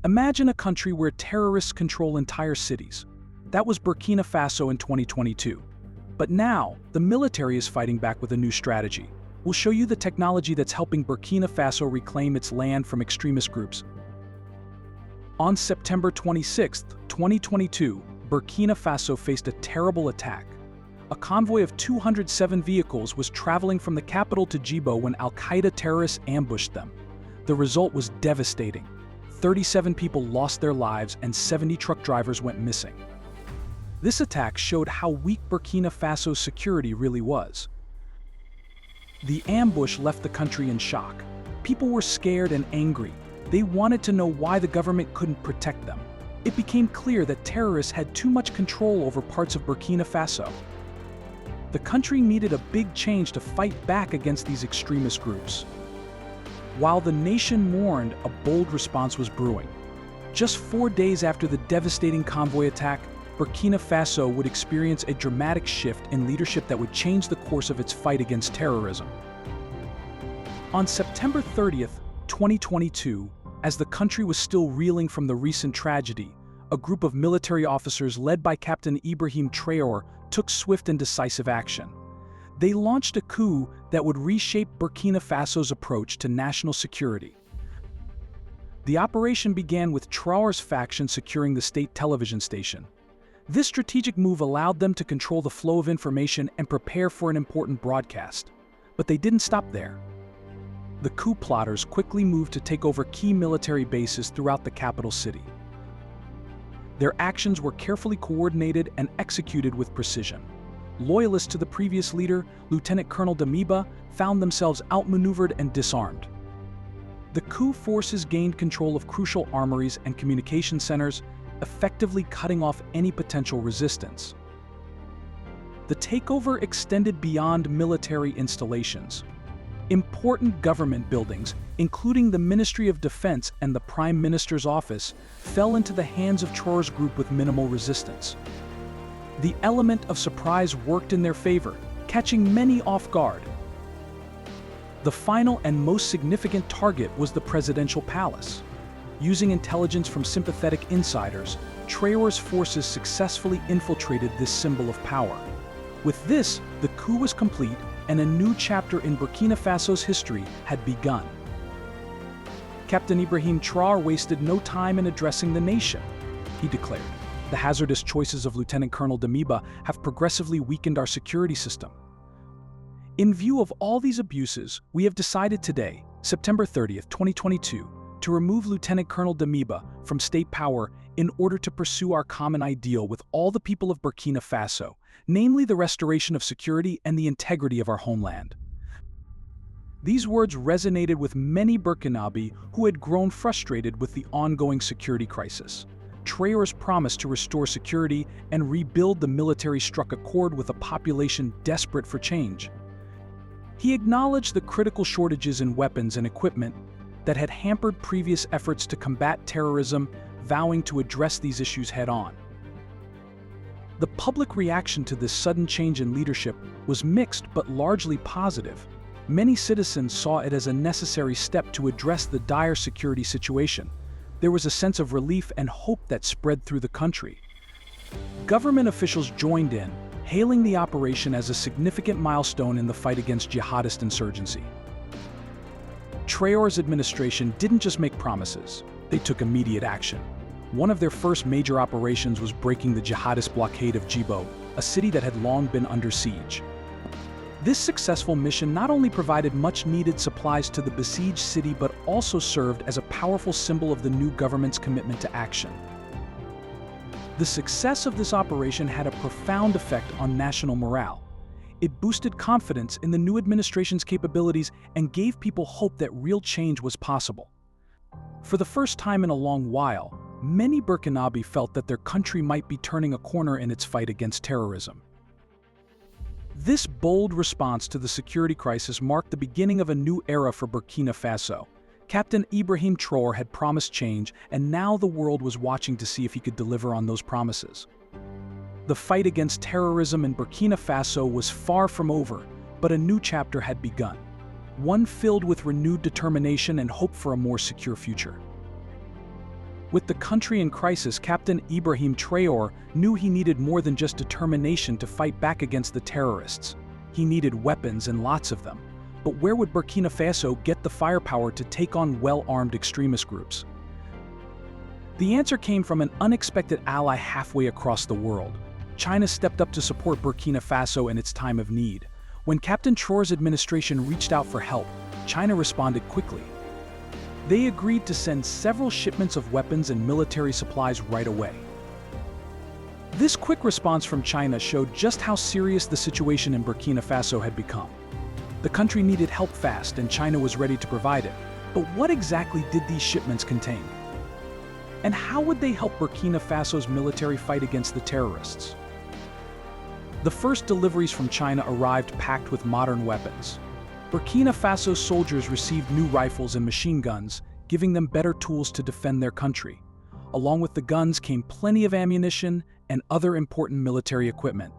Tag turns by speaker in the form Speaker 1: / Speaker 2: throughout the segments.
Speaker 1: Imagine a country where terrorists control entire cities. That was Burkina Faso in 2022. But now, the military is fighting back with a new strategy. We'll show you the technology that's helping Burkina Faso reclaim its land from extremist groups. On September 26, 2022, Burkina Faso faced a terrible attack. A convoy of 207 vehicles was traveling from the capital to Djibo when Al-Qaeda terrorists ambushed them. The result was devastating. 37 people lost their lives and 70 truck drivers went missing. This attack showed how weak Burkina Faso's security really was. The ambush left the country in shock. People were scared and angry. They wanted to know why the government couldn't protect them. It became clear that terrorists had too much control over parts of Burkina Faso. The country needed a big change to fight back against these extremist groups. While the nation mourned, a bold response was brewing. Just 4 days after the devastating convoy attack, Burkina Faso would experience a dramatic shift in leadership that would change the course of its fight against terrorism. On September 30th, 2022, as the country was still reeling from the recent tragedy, a group of military officers led by Captain Ibrahim Traore took swift and decisive action. They launched a coup that would reshape Burkina Faso's approach to national security. The operation began with Traore's faction securing the state television station. This strategic move allowed them to control the flow of information and prepare for an important broadcast. But they didn't stop there. The coup plotters quickly moved to take over key military bases throughout the capital city. Their actions were carefully coordinated and executed with precision. Loyalists to the previous leader, Lieutenant Colonel Damiba, found themselves outmaneuvered and disarmed. The coup forces gained control of crucial armories and communication centers, effectively cutting off any potential resistance. The takeover extended beyond military installations. Important government buildings, including the Ministry of Defense and the Prime Minister's office, fell into the hands of Traore's group with minimal resistance. The element of surprise worked in their favor, catching many off guard. The final and most significant target was the presidential palace. Using intelligence from sympathetic insiders, Traore's forces successfully infiltrated this symbol of power. With this, the coup was complete and a new chapter in Burkina Faso's history had begun. Captain Ibrahim Traore wasted no time in addressing the nation. He declared, "The hazardous choices of Lieutenant Colonel Damiba have progressively weakened our security system. In view of all these abuses, we have decided today, September 30th, 2022, to remove Lieutenant Colonel Damiba from state power in order to pursue our common ideal with all the people of Burkina Faso, namely the restoration of security and the integrity of our homeland." These words resonated with many Burkinabe who had grown frustrated with the ongoing security crisis. Traore's promise to restore security and rebuild the military struck a chord with a population desperate for change. He acknowledged the critical shortages in weapons and equipment that had hampered previous efforts to combat terrorism, vowing to address these issues head-on. The public reaction to this sudden change in leadership was mixed but largely positive. Many citizens saw it as a necessary step to address the dire security situation. There was a sense of relief and hope that spread through the country. Government officials joined in, hailing the operation as a significant milestone in the fight against jihadist insurgency. Traore's administration didn't just make promises, they took immediate action. One of their first major operations was breaking the jihadist blockade of Djibo, a city that had long been under siege. This successful mission not only provided much-needed supplies to the besieged city but also served as a powerful symbol of the new government's commitment to action. The success of this operation had a profound effect on national morale. It boosted confidence in the new administration's capabilities and gave people hope that real change was possible. For the first time in a long while, many Burkinabe felt that their country might be turning a corner in its fight against terrorism. This bold response to the security crisis marked the beginning of a new era for Burkina Faso. Captain Ibrahim Traore had promised change, and now the world was watching to see if he could deliver on those promises. The fight against terrorism in Burkina Faso was far from over, but a new chapter had begun, one filled with renewed determination and hope for a more secure future. With the country in crisis, Captain Ibrahim Traore knew he needed more than just determination to fight back against the terrorists. He needed weapons and lots of them. But where would Burkina Faso get the firepower to take on well-armed extremist groups? The answer came from an unexpected ally halfway across the world. China stepped up to support Burkina Faso in its time of need. When Captain Traore's administration reached out for help, China responded quickly. They agreed to send several shipments of weapons and military supplies right away. This quick response from China showed just how serious the situation in Burkina Faso had become. The country needed help fast, and China was ready to provide it. But what exactly did these shipments contain? And how would they help Burkina Faso's military fight against the terrorists? The first deliveries from China arrived packed with modern weapons. Burkina Faso's soldiers received new rifles and machine guns, giving them better tools to defend their country. Along with the guns came plenty of ammunition and other important military equipment.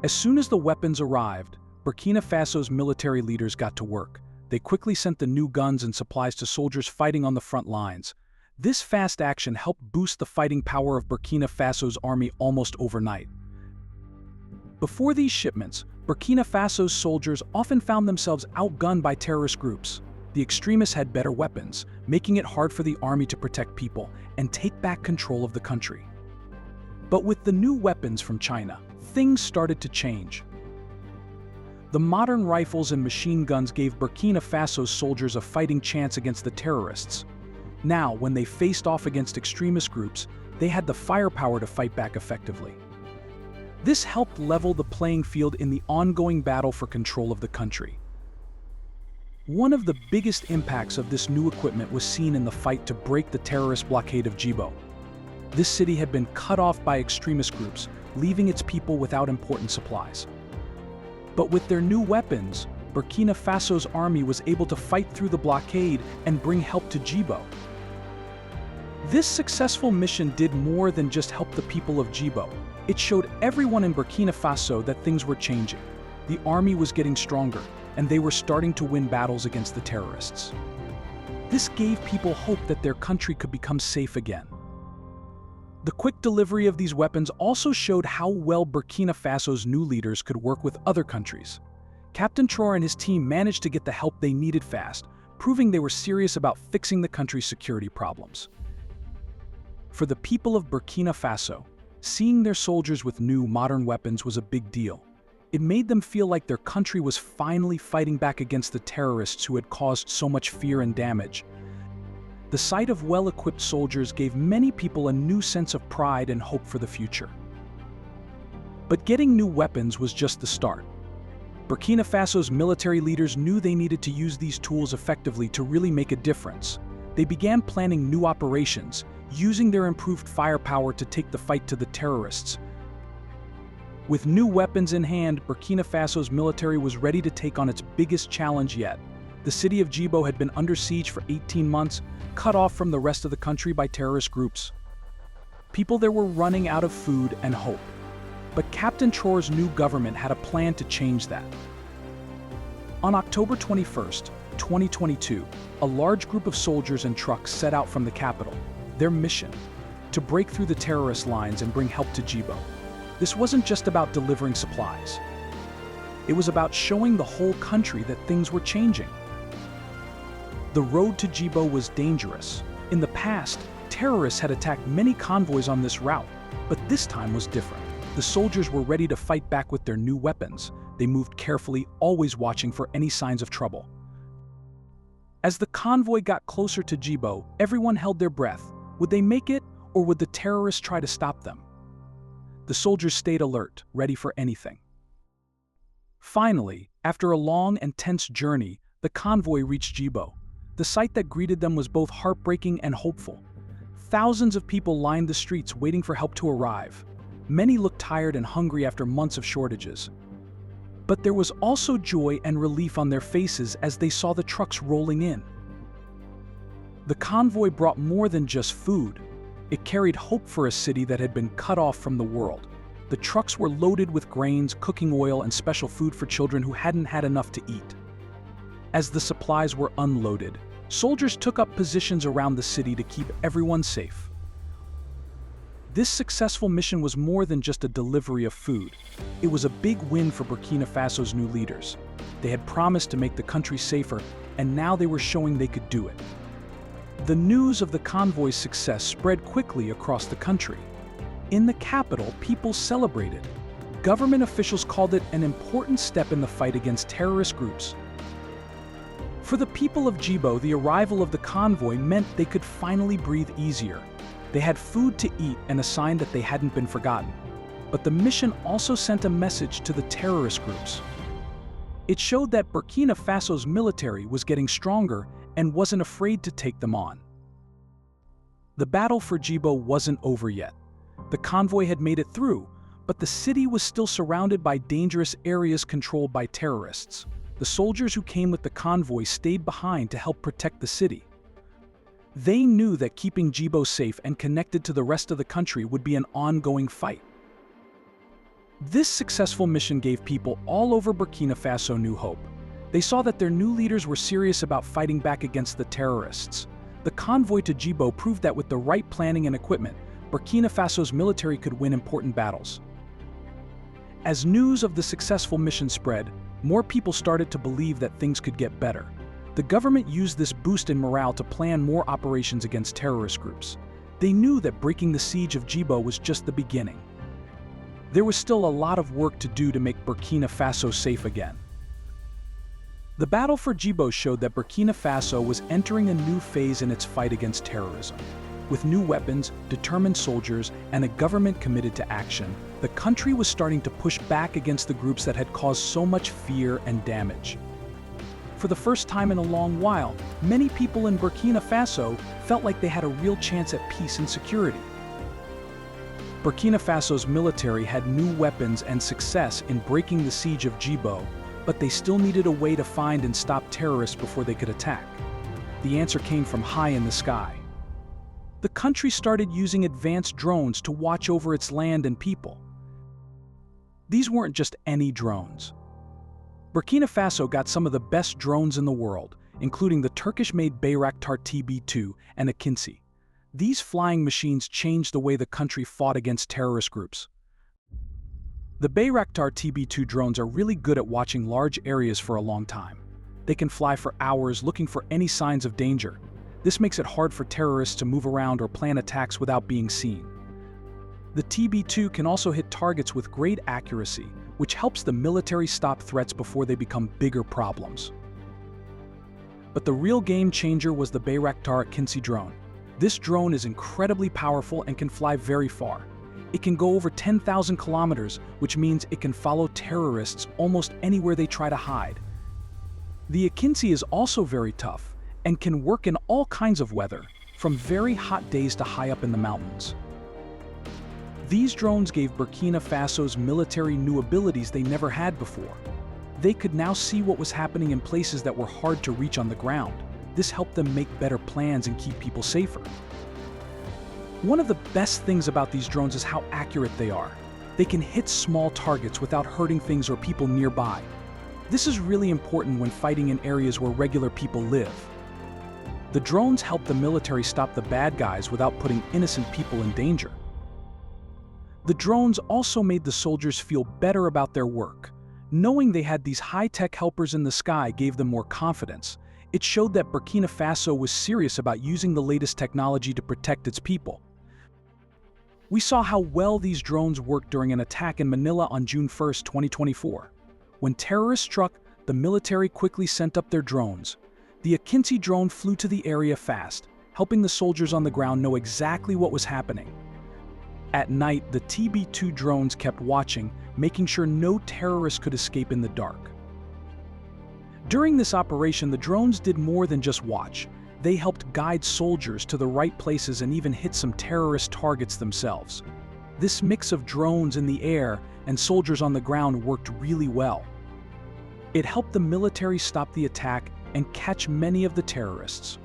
Speaker 1: As soon as the weapons arrived, Burkina Faso's military leaders got to work. They quickly sent the new guns and supplies to soldiers fighting on the front lines. This fast action helped boost the fighting power of Burkina Faso's army almost overnight. Before these shipments, Burkina Faso's soldiers often found themselves outgunned by terrorist groups. The extremists had better weapons, making it hard for the army to protect people and take back control of the country. But with the new weapons from China, things started to change. The modern rifles and machine guns gave Burkina Faso's soldiers a fighting chance against the terrorists. Now, when they faced off against extremist groups, they had the firepower to fight back effectively. This helped level the playing field in the ongoing battle for control of the country. One of the biggest impacts of this new equipment was seen in the fight to break the terrorist blockade of Djibo. This city had been cut off by extremist groups, leaving its people without important supplies. But with their new weapons, Burkina Faso's army was able to fight through the blockade and bring help to Djibo. This successful mission did more than just help the people of Djibo. It showed everyone in Burkina Faso that things were changing. The army was getting stronger, and they were starting to win battles against the terrorists. This gave people hope that their country could become safe again. The quick delivery of these weapons also showed how well Burkina Faso's new leaders could work with other countries. Captain Traore and his team managed to get the help they needed fast, proving they were serious about fixing the country's security problems. For the people of Burkina Faso, seeing their soldiers with new, modern weapons was a big deal. It made them feel like their country was finally fighting back against the terrorists who had caused so much fear and damage. The sight of well-equipped soldiers gave many people a new sense of pride and hope for the future. But getting new weapons was just the start. Burkina Faso's military leaders knew they needed to use these tools effectively to really make a difference. They began planning new operations, using their improved firepower to take the fight to the terrorists. With new weapons in hand, Burkina Faso's military was ready to take on its biggest challenge yet. The city of Djibo had been under siege for 18 months, cut off from the rest of the country by terrorist groups. People there were running out of food and hope. But Captain Traore's new government had a plan to change that. On October 21st, 2022, a large group of soldiers and trucks set out from the capital. Their mission: to break through the terrorist lines and bring help to Djibo. This wasn't just about delivering supplies. It was about showing the whole country that things were changing. The road to Djibo was dangerous. In the past, terrorists had attacked many convoys on this route, but this time was different. The soldiers were ready to fight back with their new weapons. They moved carefully, always watching for any signs of trouble. As the convoy got closer to Djibo, everyone held their breath. Would they make it, or would the terrorists try to stop them? The soldiers stayed alert, ready for anything. Finally, after a long and tense journey, the convoy reached Djibo. The sight that greeted them was both heartbreaking and hopeful. Thousands of people lined the streets waiting for help to arrive. Many looked tired and hungry after months of shortages. But there was also joy and relief on their faces as they saw the trucks rolling in. The convoy brought more than just food. It carried hope for a city that had been cut off from the world. The trucks were loaded with grains, cooking oil, and special food for children who hadn't had enough to eat. As the supplies were unloaded, Soldiers took up positions around the city to keep everyone safe. This successful mission was more than just a delivery of food. It was a big win for Burkina Faso's new leaders. They had promised to make the country safer, and now they were showing they could do it. The news of the convoy's success spread quickly across the country. In the capital, people celebrated. Government officials called it an important step in the fight against terrorist groups. For the people of Djibo, the arrival of the convoy meant they could finally breathe easier. They had food to eat and a sign that they hadn't been forgotten. But the mission also sent a message to the terrorist groups. It showed that Burkina Faso's military was getting stronger and wasn't afraid to take them on. The battle for Djibo wasn't over yet. The convoy had made it through, but the city was still surrounded by dangerous areas controlled by terrorists. The soldiers who came with the convoy stayed behind to help protect the city. They knew that keeping Djibo safe and connected to the rest of the country would be an ongoing fight. This successful mission gave people all over Burkina Faso new hope. They saw that their new leaders were serious about fighting back against the terrorists. The convoy to Djibo proved that with the right planning and equipment, Burkina Faso's military could win important battles. As news of the successful mission spread, more people started to believe that things could get better. The government used this boost in morale to plan more operations against terrorist groups. They knew that breaking the siege of Djibo was just the beginning. There was still a lot of work to do to make Burkina Faso safe again. The battle for Djibo showed that Burkina Faso was entering a new phase in its fight against terrorism. With new weapons, determined soldiers, and a government committed to action, the country was starting to push back against the groups that had caused so much fear and damage. For the first time in a long while, many people in Burkina Faso felt like they had a real chance at peace and security. Burkina Faso's military had new weapons and success in breaking the siege of Djibo, but they still needed a way to find and stop terrorists before they could attack. The answer came from high in the sky. The country started using advanced drones to watch over its land and people. These weren't just any drones. Burkina Faso got some of the best drones in the world, including the Turkish-made Bayraktar TB2 and Akinci. These flying machines changed the way the country fought against terrorist groups. The Bayraktar TB2 drones are really good at watching large areas for a long time. They can fly for hours looking for any signs of danger. This makes it hard for terrorists to move around or plan attacks without being seen. The TB2 can also hit targets with great accuracy, which helps the military stop threats before they become bigger problems. But the real game changer was the Bayraktar Akinci drone. This drone is incredibly powerful and can fly very far. It can go over 10,000 kilometers, which means it can follow terrorists almost anywhere they try to hide. The Akinci is also very tough and can work in all kinds of weather, from very hot days to high up in the mountains. These drones gave Burkina Faso's military new abilities they never had before. They could now see what was happening in places that were hard to reach on the ground. This helped them make better plans and keep people safer. One of the best things about these drones is how accurate they are. They can hit small targets without hurting things or people nearby. This is really important when fighting in areas where regular people live. The drones help the military stop the bad guys without putting innocent people in danger. The drones also made the soldiers feel better about their work. Knowing they had these high-tech helpers in the sky gave them more confidence. It showed that Burkina Faso was serious about using the latest technology to protect its people. We saw how well these drones worked during an attack in Manila on June 1, 2024. When terrorists struck, the military quickly sent up their drones. The Akinci drone flew to the area fast, helping the soldiers on the ground know exactly what was happening. At night, the TB2 drones kept watching, making sure no terrorists could escape in the dark. During this operation, the drones did more than just watch. They helped guide soldiers to the right places and even hit some terrorist targets themselves. This mix of drones in the air and soldiers on the ground worked really well. It helped the military stop the attack and catch many of the terrorists.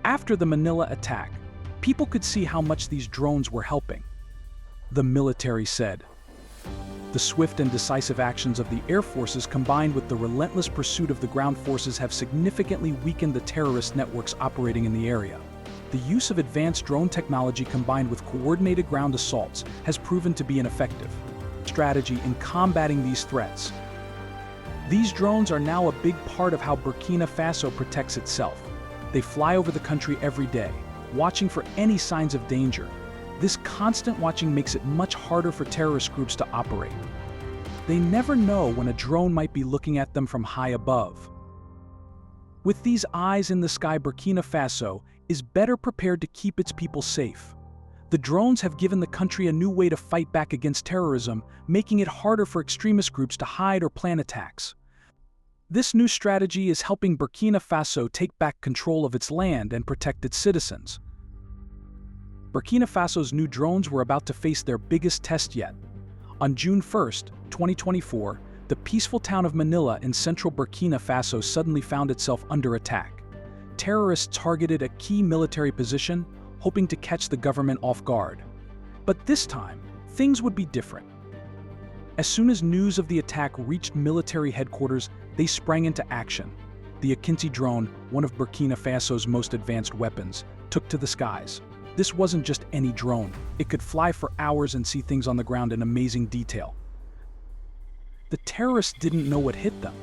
Speaker 1: After the Manila attack, people could see how much these drones were helping. The military said, The swift and decisive actions of the air forces combined with the relentless pursuit of the ground forces have significantly weakened the terrorist networks operating in the area. The use of advanced drone technology combined with coordinated ground assaults has proven to be an effective strategy in combating these threats. These drones are now a big part of how Burkina Faso protects itself. They fly over the country every day, watching for any signs of danger. This constant watching makes it much harder for terrorist groups to operate. They never know when a drone might be looking at them from high above. With these eyes in the sky, Burkina Faso is better prepared to keep its people safe. The drones have given the country a new way to fight back against terrorism, making it harder for extremist groups to hide or plan attacks. This new strategy is helping Burkina Faso take back control of its land and protect its citizens. Burkina Faso's new drones were about to face their biggest test yet. On June 1, 2024, the peaceful town of Manila in central Burkina Faso suddenly found itself under attack. Terrorists targeted a key military position, hoping to catch the government off guard. But this time, things would be different. As soon as news of the attack reached military headquarters, they sprang into action. The Akinci drone, one of Burkina Faso's most advanced weapons, took to the skies. This wasn't just any drone. It could fly for hours and see things on the ground in amazing detail. The terrorists didn't know what hit them.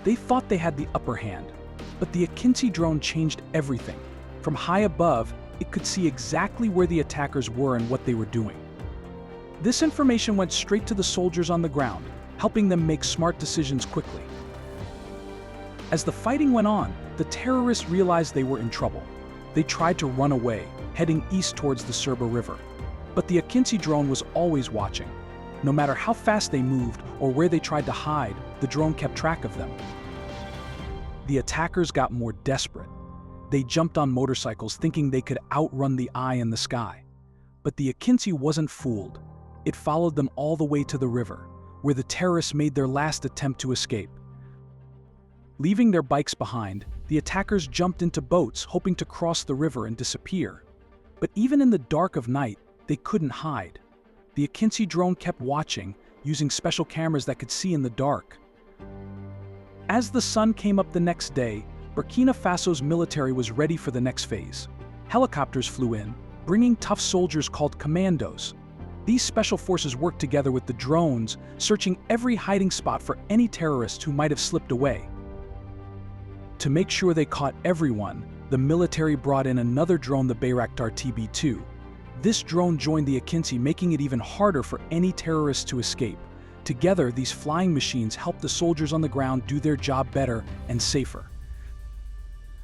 Speaker 1: They thought they had the upper hand. But the Akinci drone changed everything. From high above, it could see exactly where the attackers were and what they were doing. This information went straight to the soldiers on the ground, helping them make smart decisions quickly. As the fighting went on, the terrorists realized they were in trouble. They tried to run away, heading east towards the Serba River. But the Akinci drone was always watching. No matter how fast they moved or where they tried to hide, the drone kept track of them. The attackers got more desperate. They jumped on motorcycles thinking they could outrun the eye in the sky. But the Akinci wasn't fooled. It followed them all the way to the river, where the terrorists made their last attempt to escape. Leaving their bikes behind, the attackers jumped into boats hoping to cross the river and disappear. But even in the dark of night, they couldn't hide. The Akinci drone kept watching, using special cameras that could see in the dark. As the sun came up the next day, Burkina Faso's military was ready for the next phase. Helicopters flew in, bringing tough soldiers called commandos. These special forces worked together with the drones, searching every hiding spot for any terrorists who might have slipped away. To make sure they caught everyone, the military brought in another drone, the Bayraktar TB2. This drone joined the Akinci, making it even harder for any terrorists to escape. Together, these flying machines helped the soldiers on the ground do their job better and safer.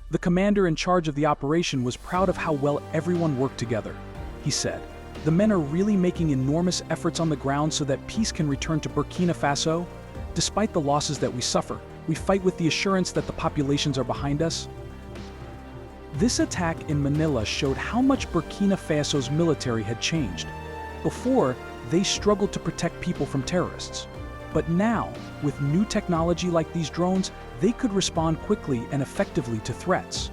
Speaker 1: The commander in charge of the operation was proud of how well everyone worked together. He said, "The men are really making enormous efforts on the ground so that peace can return to Burkina Faso. Despite the losses that we suffer, we fight with the assurance that the populations are behind us." This attack in Manila showed how much Burkina Faso's military had changed. Before, they struggled to protect people from terrorists. But now, with new technology like these drones, they could respond quickly and effectively to threats.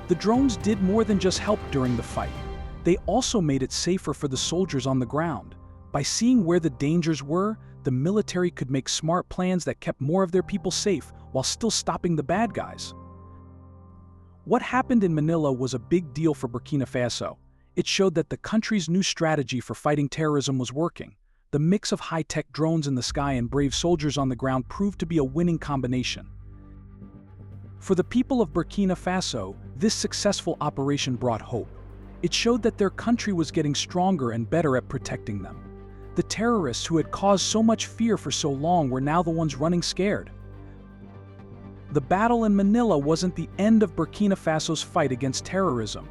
Speaker 1: The drones did more than just help during the fight. They also made it safer for the soldiers on the ground. By seeing where the dangers were, the military could make smart plans that kept more of their people safe while still stopping the bad guys. What happened in Manila was a big deal for Burkina Faso. It showed that the country's new strategy for fighting terrorism was working. The mix of high-tech drones in the sky and brave soldiers on the ground proved to be a winning combination. For the people of Burkina Faso, this successful operation brought hope. It showed that their country was getting stronger and better at protecting them. The terrorists who had caused so much fear for so long were now the ones running scared. The battle in Manila wasn't the end of Burkina Faso's fight against terrorism,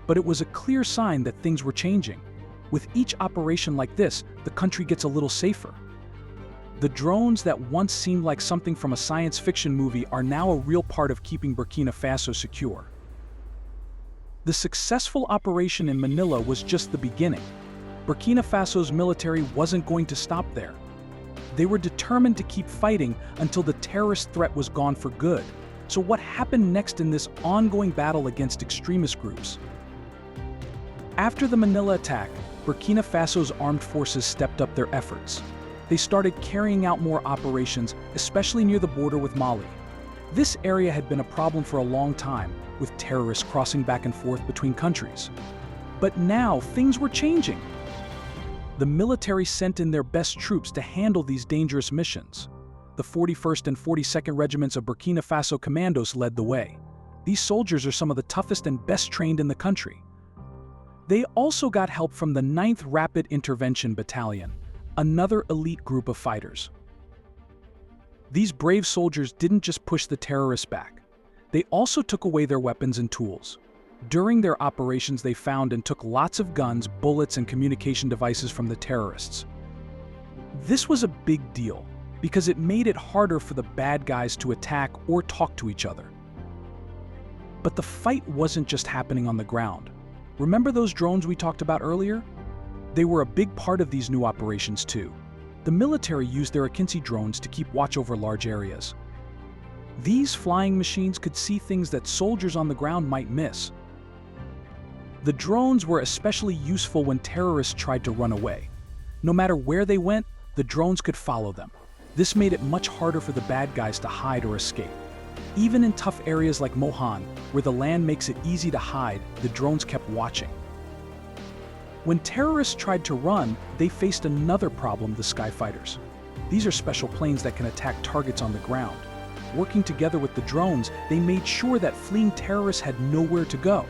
Speaker 1: but it was a clear sign that things were changing. With each operation like this, the country gets a little safer. The drones that once seemed like something from a science fiction movie are now a real part of keeping Burkina Faso secure. The successful operation in Manila was just the beginning. Burkina Faso's military wasn't going to stop there. They were determined to keep fighting until the terrorist threat was gone for good. So what happened next in this ongoing battle against extremist groups? After the Manila attack, Burkina Faso's armed forces stepped up their efforts. They started carrying out more operations, especially near the border with Mali. This area had been a problem for a long time, with terrorists crossing back and forth between countries. But now things were changing. The military sent in their best troops to handle these dangerous missions. The 41st and 42nd Regiments of Burkina Faso Commandos led the way. These soldiers are some of the toughest and best trained in the country. They also got help from the 9th Rapid Intervention Battalion, another elite group of fighters. These brave soldiers didn't just push the terrorists back. They also took away their weapons and tools. During their operations, they found and took lots of guns, bullets, and communication devices from the terrorists. This was a big deal because it made it harder for the bad guys to attack or talk to each other. But the fight wasn't just happening on the ground. Remember those drones we talked about earlier? They were a big part of these new operations too. The military used their Akinci drones to keep watch over large areas. These flying machines could see things that soldiers on the ground might miss. The drones were especially useful when terrorists tried to run away. No matter where they went, the drones could follow them. This made it much harder for the bad guys to hide or escape. Even in tough areas like Mohan, where the land makes it easy to hide, the drones kept watching. When terrorists tried to run, they faced another problem: the sky fighters. These are special planes that can attack targets on the ground. Working together with the drones, they made sure that fleeing terrorists had nowhere to go.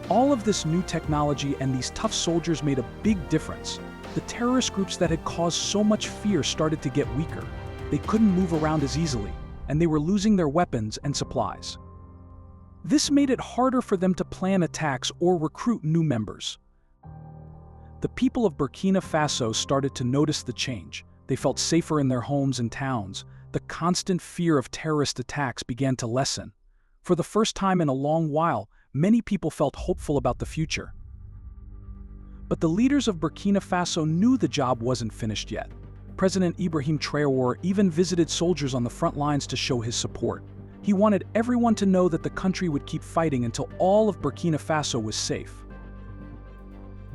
Speaker 1: All of this new technology and these tough soldiers made a big difference. The terrorist groups that had caused so much fear started to get weaker. They couldn't move around as easily, and they were losing their weapons and supplies. This made it harder for them to plan attacks or recruit new members. The people of Burkina Faso started to notice the change. They felt safer in their homes and towns. The constant fear of terrorist attacks began to lessen. For the first time in a long while, many people felt hopeful about the future. But the leaders of Burkina Faso knew the job wasn't finished yet. President Ibrahim Traore even visited soldiers on the front lines to show his support. He wanted everyone to know that the country would keep fighting until all of Burkina Faso was safe.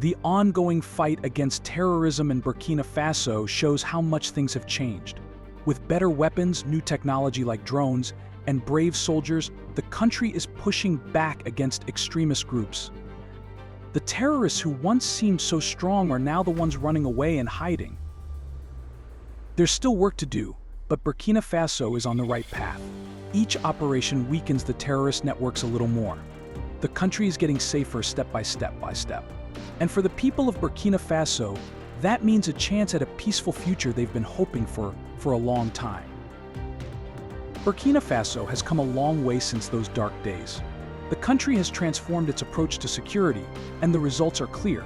Speaker 1: The ongoing fight against terrorism in Burkina Faso shows how much things have changed. With better weapons, new technology like drones, and brave soldiers, the country is pushing back against extremist groups. The terrorists who once seemed so strong are now the ones running away and hiding. There's still work to do, but Burkina Faso is on the right path. Each operation weakens the terrorist networks a little more. The country is getting safer step by step. And for the people of Burkina Faso, that means a chance at a peaceful future they've been hoping for a long time. Burkina Faso has come a long way since those dark days. The country has transformed its approach to security, and the results are clear.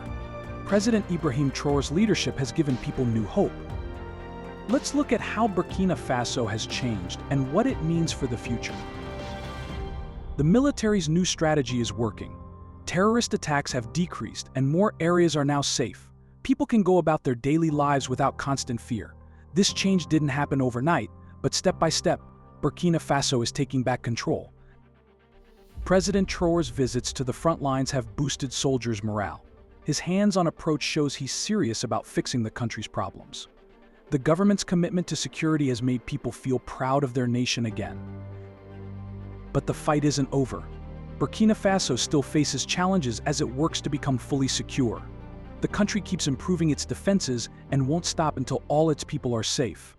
Speaker 1: President Ibrahim Traore's leadership has given people new hope. Let's look at how Burkina Faso has changed and what it means for the future. The military's new strategy is working. Terrorist attacks have decreased and more areas are now safe. People can go about their daily lives without constant fear. This change didn't happen overnight, but step by step, Burkina Faso is taking back control. President Traore's visits to the front lines have boosted soldiers' morale. His hands-on approach shows he's serious about fixing the country's problems. The government's commitment to security has made people feel proud of their nation again. But the fight isn't over. Burkina Faso still faces challenges as it works to become fully secure. The country keeps improving its defenses and won't stop until all its people are safe.